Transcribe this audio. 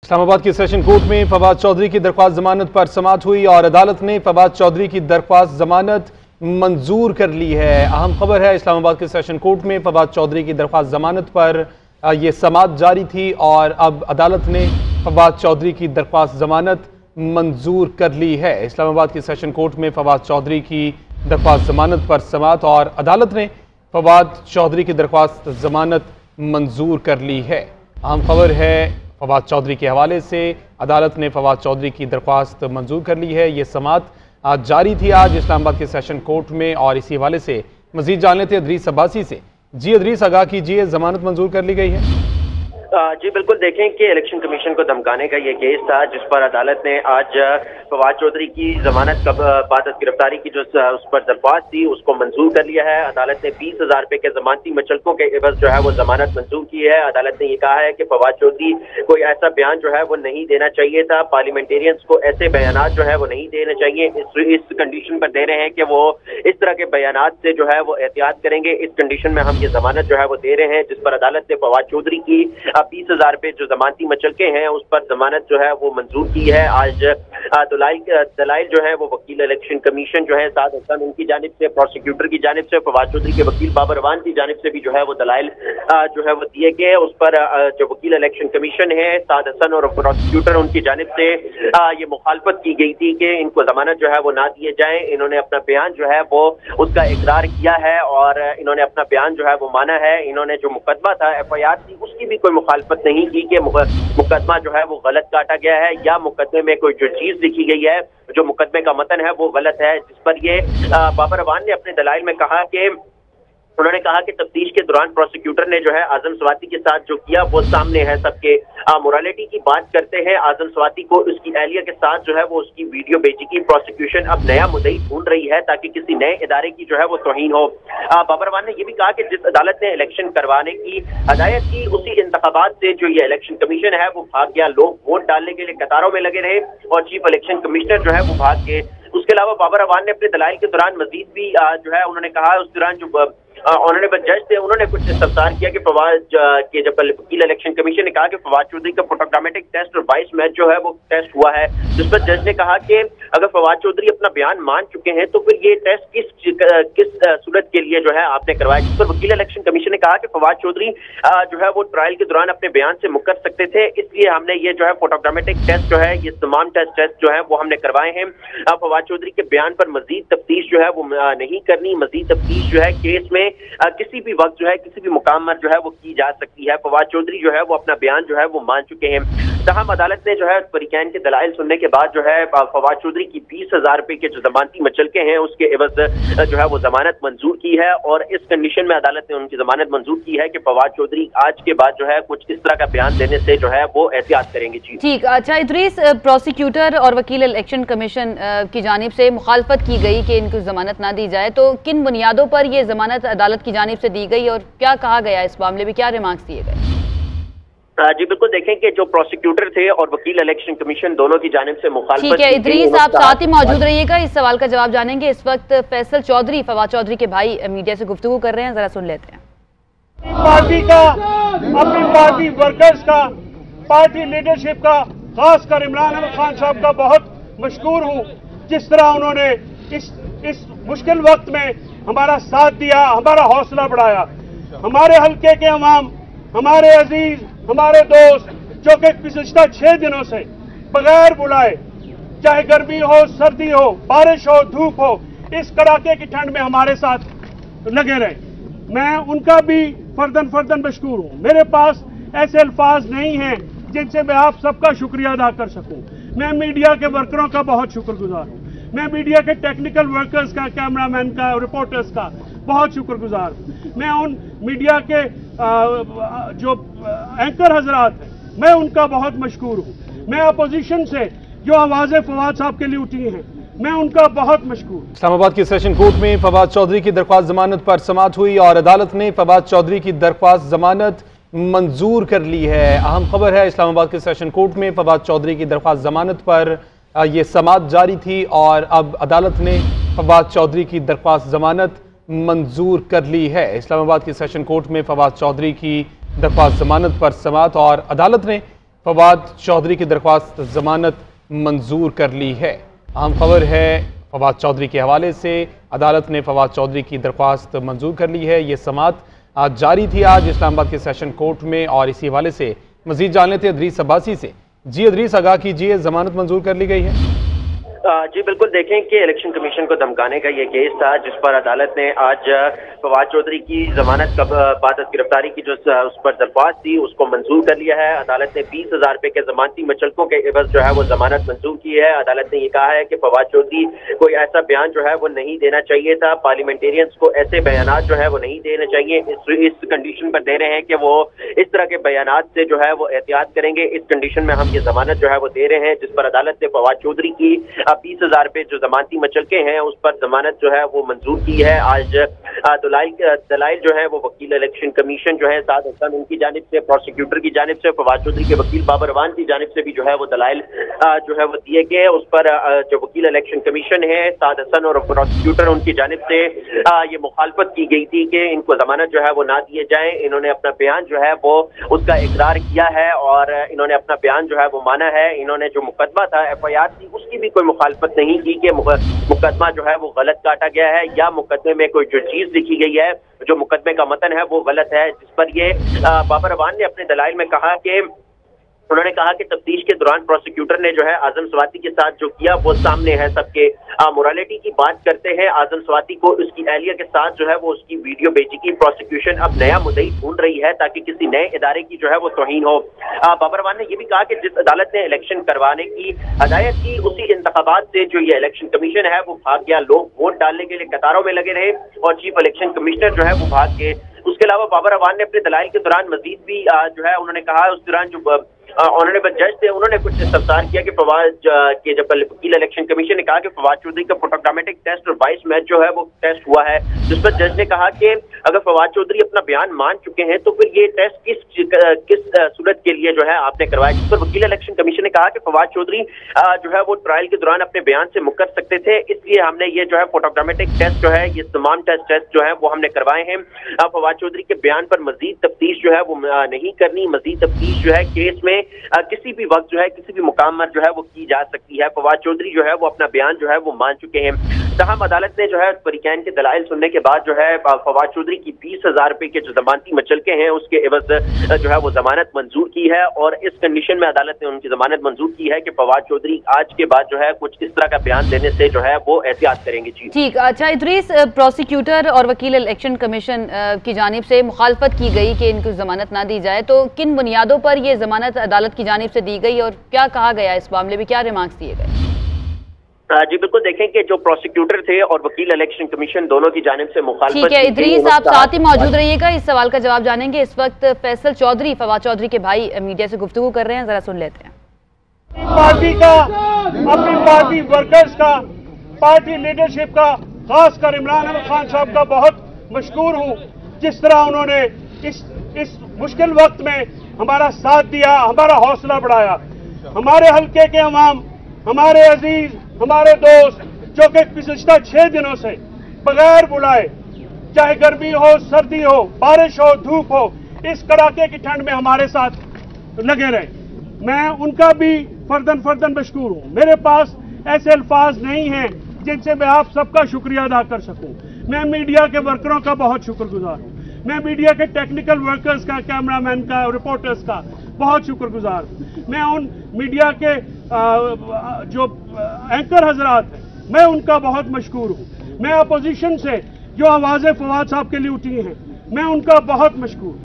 इस्लामाबाद की session court में फवाद चौधरी की दरख्वास्त जमानत पर समाअत हुई और अदालत ने फवाद चौधरी की दरख्वास्त जमानत मंजूर कर ली है। अहम खबर है, इस्लामाबाद के सेशन कोर्ट में फवाद चौधरी की दरख्वास्त जमानत पर ये समाअत जारी थी और अब अदालत ने फवाद चौधरी की दरख्वास्त जमानत मंजूर कर ली है। इस्लामाबाद की सेशन कोर्ट में फवाद चौधरी की दरख्वास्त जमानत पर समाअत और अदालत ने फवाद चौधरी की दरख्वास्त जमानत मंजूर कर ली है। अहम खबर है, फवाद चौधरी के हवाले से अदालत ने फवाद चौधरी की दरख्वास्त मंजूर कर ली है। ये समाअत आज जारी थी आज इस्लामाबाद के सेशन कोर्ट में और इसी हवाले से मजीद जान लेते अदरीस अब्बासी से। जी अदरीस, आगाह कीजिए, जमानत मंजूर कर ली गई है? जी बिल्कुल, देखें कि इलेक्शन कमीशन को धमकाने का ये केस था जिस पर अदालत ने आज फवाद चौधरी की जमानत बाद गिरफ्तारी की जो उस पर दरख्वास्त थी उसको मंजूर कर लिया है। अदालत ने 20,000 रुपए के जमानती मचलकों के एवज जो है वो जमानत मंजूर की है। अदालत ने ये कहा है कि फवाद चौधरी कोई ऐसा बयान जो है वो नहीं देना चाहिए था, पार्लियामेंटेरियंस को ऐसे बयानात जो है वो नहीं देने चाहिए। इस कंडीशन पर दे रहे हैं कि वो इस तरह के बयानात से जो है वो एहतियात करेंगे। इस कंडीशन में हम ये जमानत जो है वो दे रहे हैं, जिस पर अदालत ने फवाद चौधरी की 20,000 रुपए जो जमानती मचलके हैं उस पर जमानत जो है वो मंजूर की है। आज दलाइल जो है वो वकील इलेक्शन कमीशन जो है साद हसन उनकी जानिब से, प्रोसिक्यूटर की जानिब से, फवाद चौधरी के वकील बाबर अवान की जानिब से भी जो है वो दलाइल जो है वो दिए गए। उस पर जो वकील इलेक्शन कमीशन है साद हसन और प्रोसिक्यूटर उनकी जानिब से ये मुखालफत की गई थी कि इनको जमानत जो है वो ना दिए जाए। इन्होंने अपना बयान जो है वो उसका इकरार किया है और इन्होंने अपना बयान जो है वो माना है। इन्होंने जो मुकदमा था FIR थी उसकी भी कोई मुखालफत नहीं की कि मुकदमा जो है वो गलत काटा गया है या मुकदमे में कोई जो चीज लिखी गई है, जो मुकदमे का मतन है वो गलत है। जिस पर ये बाबर अवान ने अपने दलाइल में कहा कि उन्होंने कहा कि तफ्तीश के दौरान प्रोसिक्यूटर ने जो है आजम स्वाति के साथ जो किया वो सामने है सबके। मोरालिटी की बात करते हैं, आजम स्वाति को उसकी एहलिया के साथ जो है वो उसकी वीडियो भेजी की प्रोसिक्यूशन अब नया मुद्दई ढूंढ रही है ताकि किसी नए इदारे की जो है वो तौहीन हो। बाबर अवान ने ये भी कहा कि जिस अदालत ने इलेक्शन करवाने की हदायत की उसी इंतखाबात से जो ये इलेक्शन कमीशन है वो भाग गया। लोग वोट डालने के लिए कतारों में लगे रहे और चीफ इलेक्शन कमिश्नर जो है वो भाग गए। उसके अलावा बाबर अवान ने अपने दलाइल के दौरान मजीद भी जो है उन्होंने कहा, उस दौरान जो ऑनरेबल जज थे उन्होंने कुछ इस्तफसार किया कि फवाद के जब वकील इलेक्शन कमीशन ने कहा कि फवाद चौधरी का फोटोग्रामेटिक टेस्ट और 22 मैच जो है वो टेस्ट हुआ है, जिस पर जज ने कहा कि अगर फवाद चौधरी अपना बयान मान चुके हैं तो फिर ये टेस्ट किस सूरत के लिए जो है आपने करवाया। जिस पर वकील इलेक्शन कमीशन ने कहा कि फवाद चौधरी जो है वो ट्रायल के दौरान अपने बयान से मुकर सकते थे, इसलिए हमने ये जो है फोटोग्रामेटिक टेस्ट जो है ये तमाम टेस्ट जो है वो हमने करवाए हैं। फवाद चौधरी के बयान पर मजीद तफ्तीश जो है वो नहीं करनी, मजीद तफ्तीश जो है केस में किसी भी वक्त जो है किसी भी मुकाम पर जो है वो की जा सकती है। फवाद चौधरी जो है वो अपना बयान जो है वो मान चुके हैं। तहम अदालत ने जो है फरीकैन के दलाइल सुनने के बाद जो है फवाद चौधरी की 20,000 रुपए के जो जमानती मचलके हैं उसके एवज जो है वो जमानत मंजूर की है और इस कंडीशन में अदालत ने उनकी जमानत मंजूर की है कि फवाद चौधरी आज के बाद जो है कुछ इस तरह का बयान देने से जो है वो एहतियात करेंगे। जी ठीक, अच्छा इदरीस, प्रोसिक्यूटर और वकील इलेक्शन कमीशन की जानिब से मुखालफत की गई कि इनको जमानत ना दी जाए, तो किन बुनियादों पर यह जमानत अदालत की जानिब से दी गई और क्या कहा गया इस मामले में, क्या रिमार्क्स दिए गए? जी बिल्कुल, देखें कि जो प्रोसिक्यूटर थे और वकील इलेक्शन कमीशन दोनों की जानिब से मुखालफत। ठीक है इदरीस, आप साथ ही मौजूद रहिएगा, इस सवाल का जवाब जानेंगे। इस वक्त फैसल चौधरी फवाद चौधरी के भाई मीडिया से गुफ्तगू कर रहे हैं, जरा सुन लेते हैं। पार्टी का, अपनी पार्टी वर्कर्स का, पार्टी लीडरशिप का, खासकर इमरान खान साहब का बहुत मशकूर हूँ जिस तरह उन्होंने इस मुश्किल वक्त में हमारा साथ दिया, हमारा हौसला बढ़ाया। हमारे हल्के के अवाम, हमारे अजीज, हमारे दोस्त जो कि पिछले 6 दिनों से बगैर बुलाए, चाहे गर्मी हो, सर्दी हो, बारिश हो, धूप हो, इस कड़ाके की ठंड में हमारे साथ लगे रहे, मैं उनका भी फर्दन मशकूर हूँ। मेरे पास ऐसे अल्फाज नहीं हैं जिनसे मैं आप सबका शुक्रिया अदा कर सकूँ। मैं मीडिया के वर्करों का बहुत शुक्रगुजार हूँ, मैं मीडिया के टेक्निकल वर्कर्स का, कैमरामैन का, रिपोर्टर्स का बहुत शुक्रगुजार हूँ। मैं उन मीडिया के जो एंकर हजरात हैं मैं उनका बहुत मशकूर हूँ। मैं अपोजिशन से जो आवाज़ें फवाद साहब के लिए उठी हैं मैं उनका बहुत मशकूर। इस्लामाबाद की सेशन कोर्ट में फवाद चौधरी की दरख्वास्त जमानत पर समाअत हुई और अदालत ने फवाद चौधरी की दरख्वास्त जमानत मंजूर कर ली है। अहम खबर है, इस्लामाबाद के सेशन कोर्ट में फवाद चौधरी की दरख्वास्त जमानत पर ये समाअत जारी थी और अब अदालत ने फवाद चौधरी की दरख्वास्त जमानत मंजूर कर ली है। इस्लामाबाद की सेशन कोर्ट में फवाद चौधरी की दरख्वास्त जमानत पर समाअत और अदालत ने फवाद चौधरी की दरख्वास्त जमानत मंजूर कर ली है। अहम खबर है फवाद चौधरी के हवाले से, अदालत ने फवाद चौधरी की दरख्वास्त मंजूर कर ली है। ये समाअत आज जारी थी आज इस्लामाबाद के सेशन कोर्ट में, और इसी हवाले से मजीद जान लेते अदरीस अब्बासी से। जी अदरीस, आगाह कीजिए, जमानत मंजूर कर ली गई है? जी बिल्कुल, देखें कि इलेक्शन कमीशन को धमकाने का ये केस था जिस पर अदालत ने आज फवाद चौधरी की जमानत बाद गिरफ्तारी की जो उस पर दरख्वास्त थी उसको मंजूर कर लिया है। अदालत ने 20,000 रुपए के जमानती मचलकों के एवज जो है वो जमानत मंजूर की है। अदालत ने ये कहा है कि फवाद चौधरी कोई ऐसा बयान जो है वो नहीं देना चाहिए था, पार्लियामेंटेरियंस को ऐसे बयानात जो है वो नहीं देने चाहिए। इस कंडीशन पर दे रहे हैं कि वो इस तरह के बयानात से जो है वो एहतियात करेंगे। इस कंडीशन में हम ये जमानत जो है वो दे रहे हैं, जिस पर अदालत ने फवाद चौधरी की 20,000 रुपए जो जमानती मचलके हैं उस पर जमानत जो है वो मंजूर की है। आज दलाइल जो है वो वकील इलेक्शन कमीशन जो है साद हसन उनकी जानिब से, प्रोसिक्यूटर की जानिब से, फवाद चौधरी के वकील बाबर अवान की जानिब से भी जो है वो दलाइल जो है वो दिए गए। उस पर जो वकील इलेक्शन कमीशन है साद हसन और प्रोसिक्यूटर उनकी जानिब से ये मुखालफत की गई थी कि इनको जमानत जो है वो ना दिए जाए। इन्होंने अपना बयान जो है वो उसका इकरार किया है और इन्होंने अपना बयान जो है वो माना है। इन्होंने जो मुकदमा था FIR थी उसकी भी कोई मुखालफत नहीं की कि मुकदमा जो है वो गलत काटा गया है या मुकदमे में कोई जो चीज लिखी गई है, जो मुकदमे का मतन है वो गलत है। जिस पर ये बाबर अवान ने अपने दलाइल में कहा कि उन्होंने कहा कि तफ्तीश के दौरान प्रोसिक्यूटर ने जो है आजम स्वाति के साथ जो किया वो सामने है सबके। मोरालिटी की बात करते हैं, आजम स्वाति को उसकी एहलिया के साथ जो है वो उसकी वीडियो भेजी की। प्रोसिक्यूशन अब नया मुद्दई ढूंढ रही है ताकि किसी नए इदारे की जो है वो तौहीन हो। बाबर अवान ने ये भी कहा कि जिस अदालत ने इलेक्शन करवाने की हदायत की उसी इंतखाबात से जो ये इलेक्शन कमीशन है वो भाग गया। लोग वोट डालने के लिए कतारों में लगे रहे और चीफ इलेक्शन कमिश्नर जो है वो भाग गए। उसके अलावा बाबर अवान ने अपने दलाइल के दौरान मजीद भी जो है उन्होंने कहा, उस दौरान जो ऑनरेबल जज थे उन्होंने कुछ इस्तफसार किया कि फवाद के जब वकील इलेक्शन कमीशन ने कहा कि फवाद चौधरी का फोटोग्रामेटिक टेस्ट और 22 मैच जो है वो टेस्ट हुआ है, जिस पर जज ने कहा कि अगर फवाद चौधरी अपना बयान मान चुके हैं तो फिर ये टेस्ट किस सूरत के लिए जो है आपने करवाया। जिस पर वकील इलेक्शन कमीशन ने कहा कि फवाद चौधरी जो है वो ट्रायल के दौरान अपने बयान से मुकर सकते थे, इसलिए हमने ये जो है फोटोग्रामेटिक टेस्ट जो है ये तमाम टेस्ट जो है वो हमने करवाए हैं। फवाद चौधरी के बयान पर मजीद तफ्तीश जो है वो नहीं करनी, मजीद तफ्तीश जो है केस में किसी भी वक्त जो है किसी भी मुकाम पर जो है वो की जा सकती है। फवाद चौधरी जो है वो अपना बयान जो है वो मान चुके हैं। तहम अदालत ने जो है फरीकैन के दलाइल सुनने के बाद जो है फवाद चौधरी की 20,000 रुपए के जो जमानती मचलके हैं उसके एवज जो है वो जमानत मंजूर की है और इस कंडीशन में अदालत ने उनकी जमानत मंजूर की है कि फवाद चौधरी आज के बाद जो है कुछ इस तरह का बयान देने से जो है वो एहतियात करेंगे। जी ठीक, अच्छा इदरीस, प्रोसिक्यूटर और वकील इलेक्शन कमीशन की जानिब से मुखालफत की गई कि इनको जमानत ना दी जाए, तो किन बुनियादों पर यह जमानत अदालत की जानिब से दी गई और क्या कहा गया इस मामले में, क्या रिमार्क्स दिए गए? जी बिल्कुल, देखें कि जो प्रोसिक्यूटर थे और वकील इलेक्शन कमीशन दोनों की जानिब से मुखालफत। ठीक है इदरीस, आप साथ ही मौजूद रहिएगा, इस सवाल का जवाब जानेंगे। इस वक्त फैसल चौधरी फवाद चौधरी के भाई मीडिया से गुफ्तगू कर रहे हैं, जरा सुन लेते हैं। पार्टी का, अपनी पार्टी वर्कर्स का, पार्टी लीडरशिप का, खासकर इमरान अहमद खान साहब का बहुत मशकूर हूँ जिस तरह उन्होंने इस मुश्किल वक्त में हमारा साथ दिया, हमारा हौसला बढ़ाया। हमारे हल्के के अवाम, हमारे अजीज, हमारे दोस्त जो कि पिछले 6 दिनों से बगैर बुलाए, चाहे गर्मी हो, सर्दी हो, बारिश हो, धूप हो, इस कड़ाके की ठंड में हमारे साथ लगे रहे, मैं उनका भी फर्दन मशकूर हूँ। मेरे पास ऐसे अल्फाज नहीं हैं जिनसे मैं आप सबका शुक्रिया अदा कर सकूं। मैं मीडिया के वर्करों का बहुत शुक्रगुजार हूँ, मैं मीडिया के टेक्निकल वर्कर्स का, कैमरामैन का, रिपोर्टर्स का बहुत शुक्रगुजार हूँ। मैं उन मीडिया के जो एंकर हजरात हैं मैं उनका बहुत मशकूर हूँ। मैं अपोजिशन से जो आवाज़ें फवाद साहब के लिए उठी हैं मैं उनका बहुत मशकूर हूँ।